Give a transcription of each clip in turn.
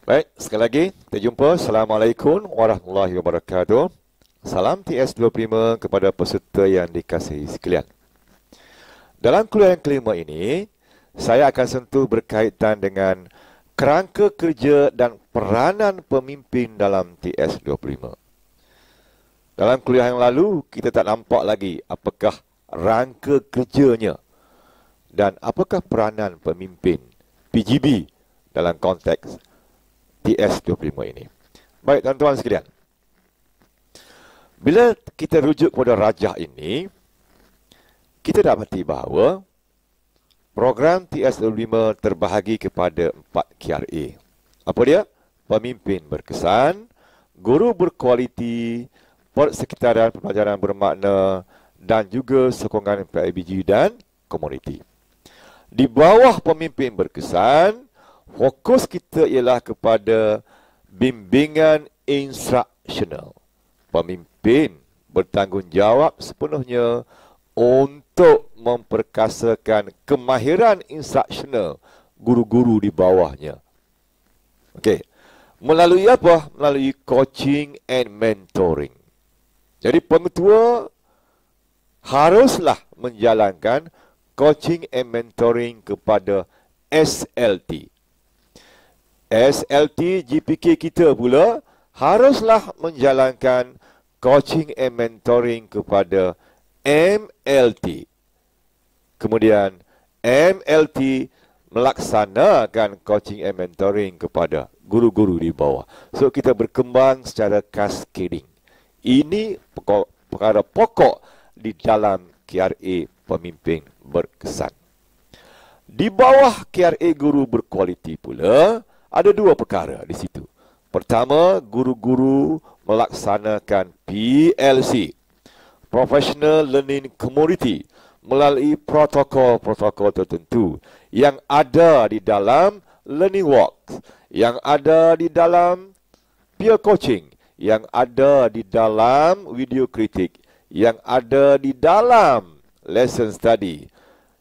Baik, sekali lagi kita jumpa. Assalamualaikum warahmatullahi wabarakatuh. Salam TS25 kepada peserta yang dikasihi sekalian. Dalam kuliah yang kelima ini, saya akan sentuh berkaitan dengan kerangka kerja dan peranan pemimpin dalam TS25. Dalam kuliah yang lalu, kita tak nampak lagi apakah rangka kerjanya dan apakah peranan pemimpin PGB dalam konteks TS25 ini. Baik tuan-tuan sekalian, bila kita rujuk kepada rajah ini, kita dapati bahawa program TS25 terbahagi kepada 4 KRA. Apa dia? Pemimpin berkesan, guru berkualiti, persekitaran pembelajaran bermakna, dan juga sokongan PIBG dan komuniti. Di bawah pemimpin berkesan, fokus kita ialah kepada bimbingan instruksional. Pemimpin bertanggungjawab sepenuhnya untuk memperkasakan kemahiran instruksional guru-guru di bawahnya. Okey. Melalui apa? Melalui coaching and mentoring. Jadi pengetua haruslah menjalankan coaching and mentoring kepada SLT. SLT GPK kita pula haruslah menjalankan coaching and mentoring kepada MLT. Kemudian MLT melaksanakan coaching and mentoring kepada guru-guru di bawah. So kita berkembang secara cascading. Ini perkara pokok di dalam KRA pemimpin berkesan. Di bawah KRA guru berkualiti pula, ada dua perkara di situ. Pertama, guru-guru melaksanakan PLC, Professional Learning Community, melalui protokol-protokol tertentu yang ada di dalam Learning Walks, yang ada di dalam peer coaching, yang ada di dalam video kritik, yang ada di dalam lesson study,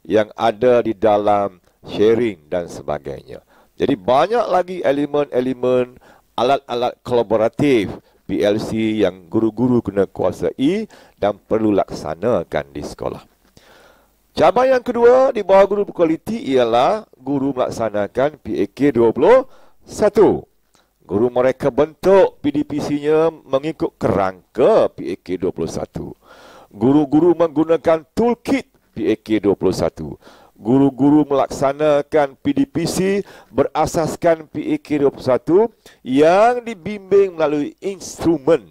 yang ada di dalam sharing dan sebagainya. Jadi banyak lagi elemen-elemen alat-alat kolaboratif PLC yang guru-guru kena kuasai dan perlu laksanakan di sekolah. Cabang yang kedua di bawah guru berkualiti ialah guru melaksanakan PAK 21. Guru mereka bentuk PDPC-nya mengikut kerangka PAK 21. Guru-guru menggunakan toolkit PAK 21. Guru-guru melaksanakan PDPC berasaskan PAK 21 yang dibimbing melalui instrumen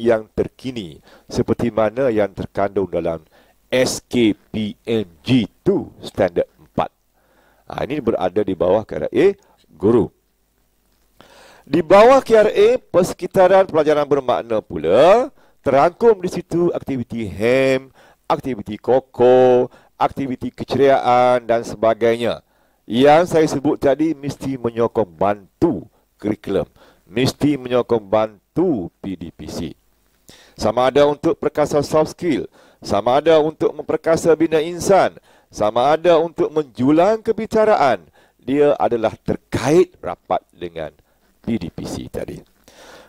yang terkini seperti mana yang terkandung dalam SKPMG2 Standard 4. Ini berada di bawah KRA guru. Di bawah KRA persekitaran pelajaran bermakna pula terangkum di situ aktiviti HEM, aktiviti KOKO, aktiviti keceriaan dan sebagainya. Yang saya sebut tadi mesti menyokong bantu kurikulum, mesti menyokong bantu PDPC. Sama ada untuk perkasa soft skill, sama ada untuk memperkasa bina insan, sama ada untuk menjulang kebicaraan. Dia adalah terkait rapat dengan PDPC tadi.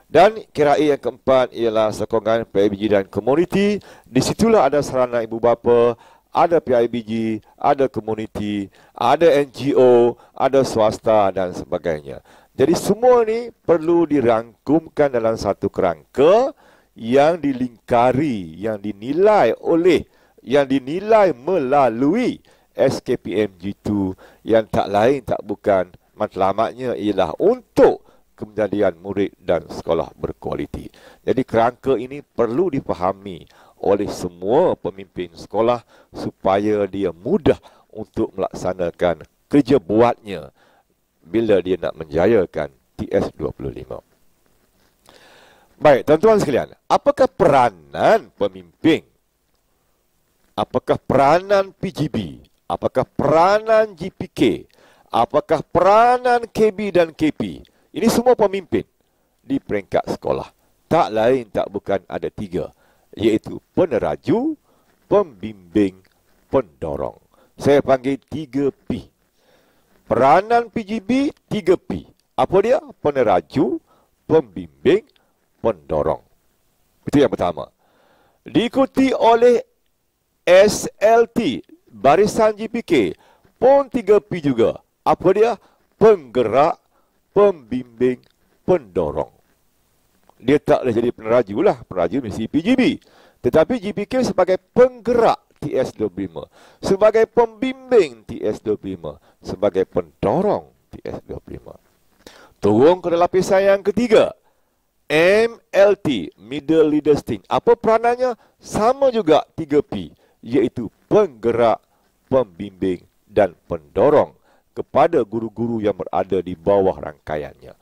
Dan KRA yang keempat ialah sokongan PIBG dan komuniti. Di situlah ada sarana ibu bapa, ada PIBG, ada komuniti, ada NGO, ada swasta dan sebagainya. Jadi semua ni perlu dirangkumkan dalam satu kerangka yang dilingkari, yang dinilai melalui SKPMG2 yang tak lain tak bukan matlamatnya ialah untuk kemenjadian murid dan sekolah berkualiti. Jadi kerangka ini perlu dipahami oleh semua pemimpin sekolah supaya dia mudah untuk melaksanakan kerja buatnya bila dia nak menjayakan TS25. Baik, tuan-tuan sekalian, apakah peranan pemimpin? Apakah peranan PGB? Apakah peranan GPK? Apakah peranan KB dan KP? Ini semua pemimpin di peringkat sekolah. Tak lain tak bukan ada 3, iaitu peneraju, pembimbing, pendorong. Saya panggil 3P. Peranan PGB 3P. Apa dia? Peneraju, pembimbing, pendorong. Itu yang pertama. Diikuti oleh SLT, barisan GPK, pun 3P juga. Apa dia? Penggerak, pembimbing, pendorong. Dia tak boleh jadi peneraju lah. Peneraju mesti PGB. Tetapi GPK sebagai penggerak TS25, sebagai pembimbing TS25, sebagai pendorong TS25. Turun ke lapisan yang ketiga. MLT, Middle Leaders Team. Apa peranannya? Sama juga 3P, iaitu penggerak, pembimbing dan pendorong kepada guru-guru yang berada di bawah rangkaiannya.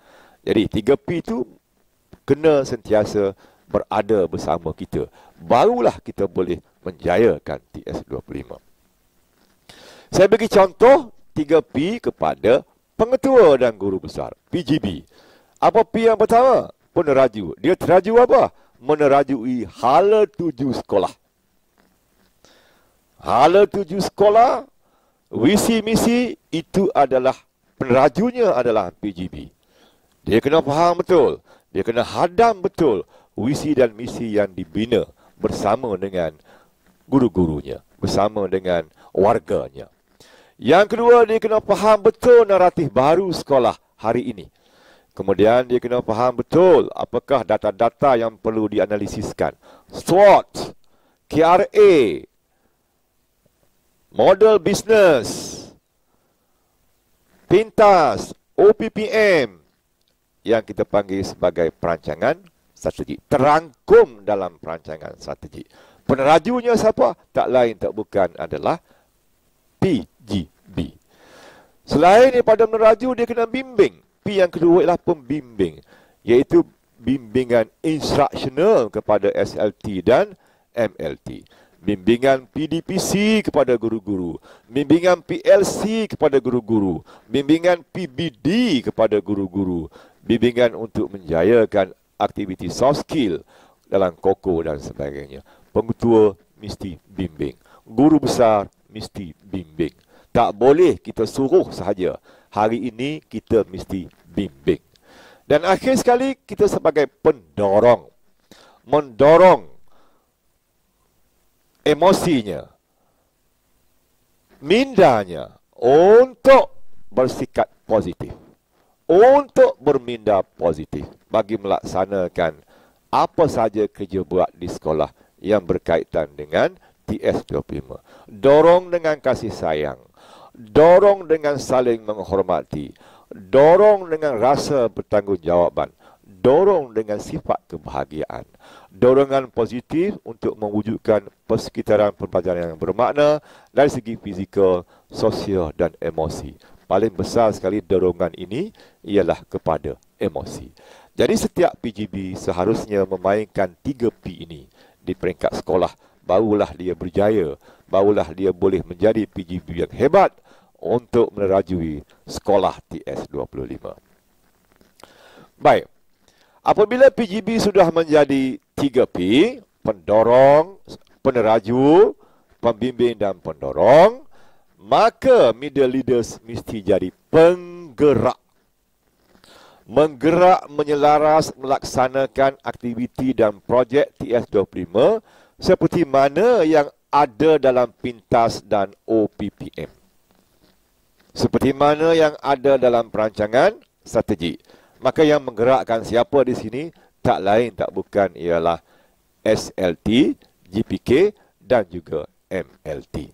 Jadi 3P itu kena sentiasa berada bersama kita. Barulah kita boleh menjayakan TS25. Saya bagi contoh 3P kepada pengetua dan guru besar, PGB. Apa P yang pertama? Peneraju. Dia teraju apa? Menerajui hala tuju sekolah. Hala tuju sekolah, visi misi itu adalah penerajunya adalah PGB. Dia kena faham betul. Dia kena hadam betul visi dan misi yang dibina bersama dengan guru-gurunya, bersama dengan warganya. Yang kedua, dia kena faham betul naratif baru sekolah hari ini. Kemudian dia kena faham betul apakah data-data yang perlu dianalisiskan. SWOT, KRA, model bisnes, pintas, OPPM, yang kita panggil sebagai perancangan strategi. Terangkum dalam perancangan strategi. Penerajunya siapa? Tak lain tak bukan adalah PGB. Selain daripada meneraju, dia kena bimbing. P yang kedua ialah pembimbing, iaitu bimbingan instruksional kepada SLT dan MLT. Bimbingan PDPC kepada guru-guru, bimbingan PLC kepada guru-guru, bimbingan PBD kepada guru-guru, bimbingan untuk menjayakan aktiviti soft skill dalam koko dan sebagainya. Pengetua mesti bimbing. Guru besar mesti bimbing. Tak boleh kita suruh sahaja. Hari ini kita mesti bimbing. Dan akhir sekali, kita sebagai pendorong. Mendorong emosinya, mindanya untuk bersikap positif. Untuk berminda positif bagi melaksanakan apa saja kerja buat di sekolah yang berkaitan dengan TS25. Dorong dengan kasih sayang, dorong dengan saling menghormati, dorong dengan rasa bertanggungjawab, dorong dengan sifat kebahagiaan, dorongan positif untuk mewujudkan persekitaran pembelajaran yang bermakna dari segi fizikal, sosial dan emosi. Paling besar sekali dorongan ini ialah kepada emosi. Jadi setiap PGB seharusnya memainkan 3P ini di peringkat sekolah. Barulah dia berjaya, barulah dia boleh menjadi PGB yang hebat untuk menerajui sekolah TS25. Baik, apabila PGB sudah menjadi 3P, pendorong, peneraju, pembimbing dan pendorong, maka middle leaders mesti jadi penggerak. Menggerak, menyelaras, melaksanakan aktiviti dan projek TS25 seperti mana yang ada dalam pintas dan OPPM. Seperti mana yang ada dalam perancangan strategi. Maka yang menggerakkan siapa di sini tak lain tak bukan ialah SLT, GPK dan juga MLT.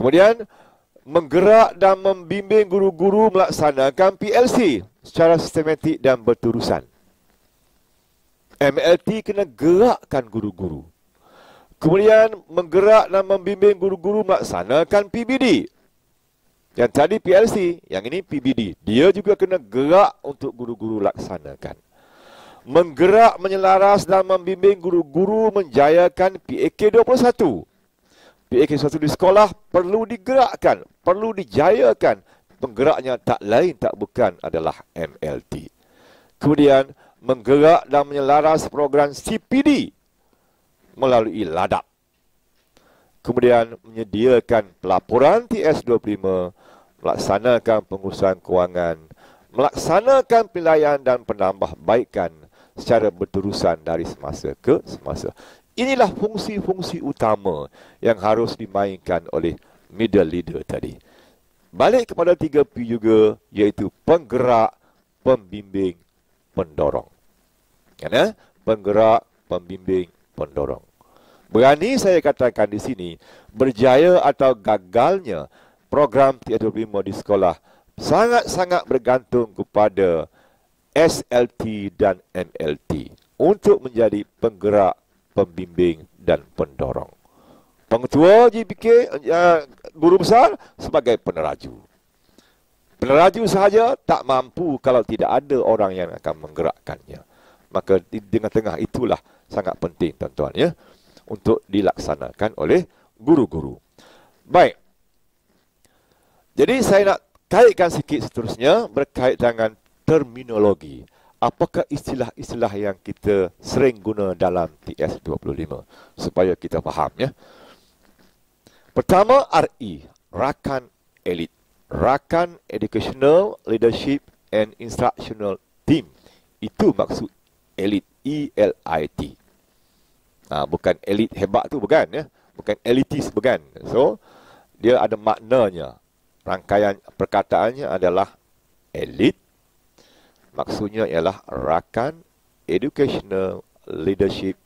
Kemudian menggerak dan membimbing guru-guru melaksanakan PLC secara sistematik dan berterusan. MLT kena gerakkan guru-guru. Kemudian menggerak dan membimbing guru-guru melaksanakan PBD. Yang tadi PLC, yang ini PBD. Dia juga kena gerak untuk guru-guru laksanakan. Menggerak, menyelaras dan membimbing guru-guru menjayakan PAK21. PAK21 di sekolah perlu digerakkan, perlu dijayakan. Penggeraknya tak lain tak bukan adalah MLT. Kemudian menggerak dan menyelaras program CPD melalui LADAP. Kemudian menyediakan pelaporan TS25 melaksanakan pengurusan kewangan, melaksanakan pilihan dan penambahbaikan secara berterusan dari semasa ke semasa. Inilah fungsi-fungsi utama yang harus dimainkan oleh middle leader tadi. Balik kepada 3P juga, iaitu penggerak, pembimbing, pendorong. Kan? Penggerak, pembimbing, pendorong. Berani saya katakan di sini, berjaya atau gagalnya program TS25 di sekolah sangat-sangat bergantung kepada SLT dan MLT untuk menjadi penggerak, pembimbing dan pendorong. Pengetua JPK, guru besar sebagai peneraju. Peneraju sahaja tak mampu kalau tidak ada orang yang akan menggerakkannya. Maka di tengah-tengah itulah sangat penting tuan-tuan ya, untuk dilaksanakan oleh guru-guru. Baik. Jadi saya nak kaitkan sikit seterusnya berkait dengan terminologi. Apakah istilah-istilah yang kita sering guna dalam TS25 supaya kita faham ya. Pertama, RE, Rakan Elit. Rakan Educational Leadership and Instructional Team. Itu maksud elit, E-L-I-T. Bukan elit hebat tu, bukan ya. Bukan elitis, bukan. So, dia ada maknanya. Rangkaian perkataannya adalah elit. Maksudnya ialah Rakan Educational Leadership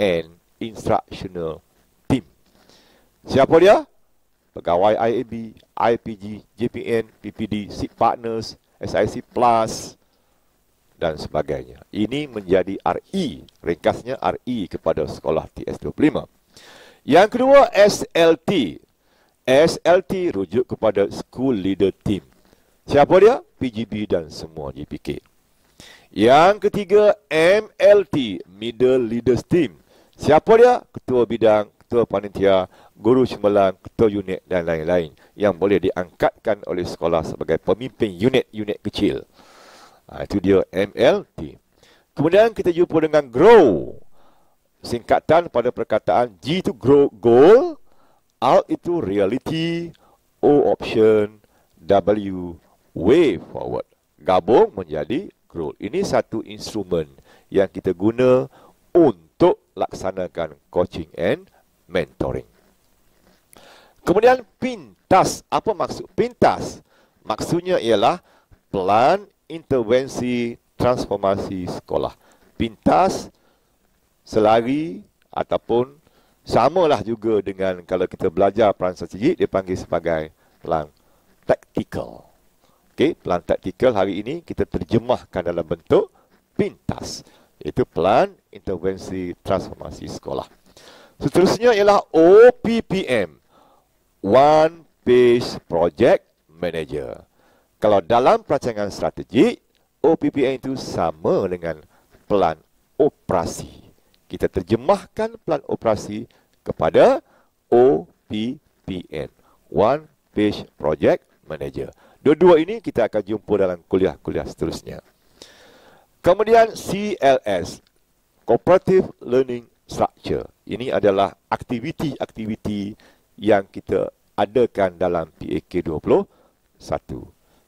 and Instructional Team. Siapa dia? Pegawai IAB, IPG, JPN, PPD, SIP Partners, SIC Plus dan sebagainya. Ini menjadi RE, ringkasnya RE kepada sekolah TS25. Yang kedua, SLT. SLT rujuk kepada School Leader Team. Siapa dia? PGB dan semua JPK. Yang ketiga, MLT, Middle Leaders Team. Siapa dia? Ketua bidang, ketua panitia, guru cemerlang, ketua unit dan lain-lain yang boleh diangkatkan oleh sekolah sebagai pemimpin unit-unit kecil. Itu dia MLT. Kemudian kita jumpa dengan GROW. Singkatan pada perkataan G itu grow, goal, R itu reality, O option, W way forward. Gabung menjadi GROW. Ini satu instrumen yang kita guna untuk laksanakan coaching and mentoring. Kemudian PINTAS. Apa maksud PINTAS? Maksudnya ialah Plan Intervensi Transformasi Sekolah. PINTAS selari ataupun samalah juga dengan kalau kita belajar peran strategik, dia panggil sebagai pelan taktikal. Okey, pelan taktikal hari ini kita terjemahkan dalam bentuk PINTAS, iaitu Plan Intervensi Transformasi Sekolah. Seterusnya ialah OPPM, One Page Project Manager. Kalau dalam perancangan strategik, OPPM itu sama dengan pelan operasi. Kita terjemahkan pelan operasi kepada OPPM, One Page Project Manager. Dua-dua ini kita akan jumpa dalam kuliah-kuliah seterusnya. Kemudian CLS, Cooperative Learning Structure. Ini adalah aktiviti-aktiviti yang kita adakan dalam PAK 21.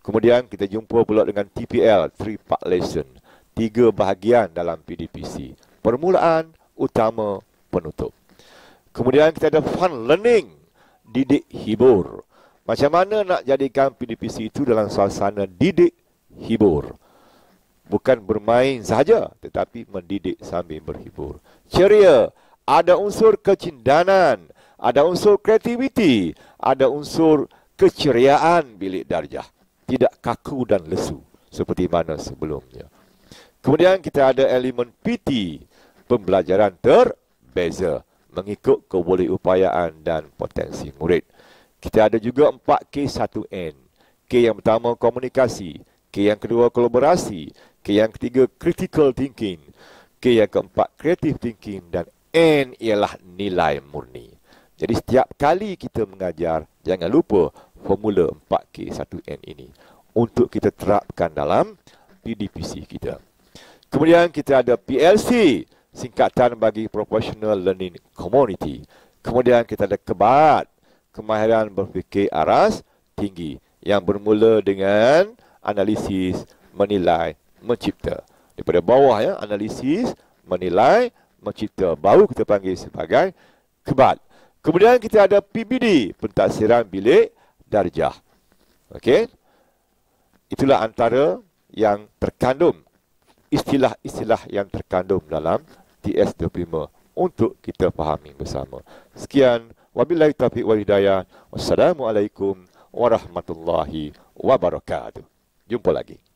Kemudian kita jumpa pula dengan TPL, 3-part lesson. 3 bahagian dalam PDPC. Permulaan, utama, penutup. Kemudian kita ada fun learning, didik hibur. Macam mana nak jadikan PDPC itu dalam suasana didik hibur. Bukan bermain sahaja, tetapi mendidik sambil berhibur. Ceria, ada unsur kecindanan, ada unsur kreativiti, ada unsur keceriaan bilik darjah. Tidak kaku dan lesu seperti mana sebelumnya. Kemudian kita ada elemen PT, pembelajaran terbeza mengikut kebolehupayaan dan potensi murid. Kita ada juga 4K1N. K yang pertama komunikasi, K yang kedua kolaborasi, K yang ketiga critical thinking, K yang keempat creative thinking dan N ialah nilai murni. Jadi setiap kali kita mengajar, jangan lupa formula 4K1N ini untuk kita terapkan dalam PDPC kita. Kemudian kita ada PLC, singkatan bagi Professional Learning Community. Kemudian kita ada KEBAT, kemahiran berfikir aras tinggi. yang bermula dengan analisis, menilai, mencipta. Daripada bawah ya, analisis, menilai, mencipta. Baru kita panggil sebagai kebat. Kemudian kita ada PBD, pentaksiran bilik darjah. Okey. Itulah antara yang terkandung, istilah-istilah yang terkandung dalam TS25 untuk kita fahami bersama. Sekian, wabillahi taufiq wal hidayah. Wassalamualaikum warahmatullahi wabarakatuh. Jumpa lagi.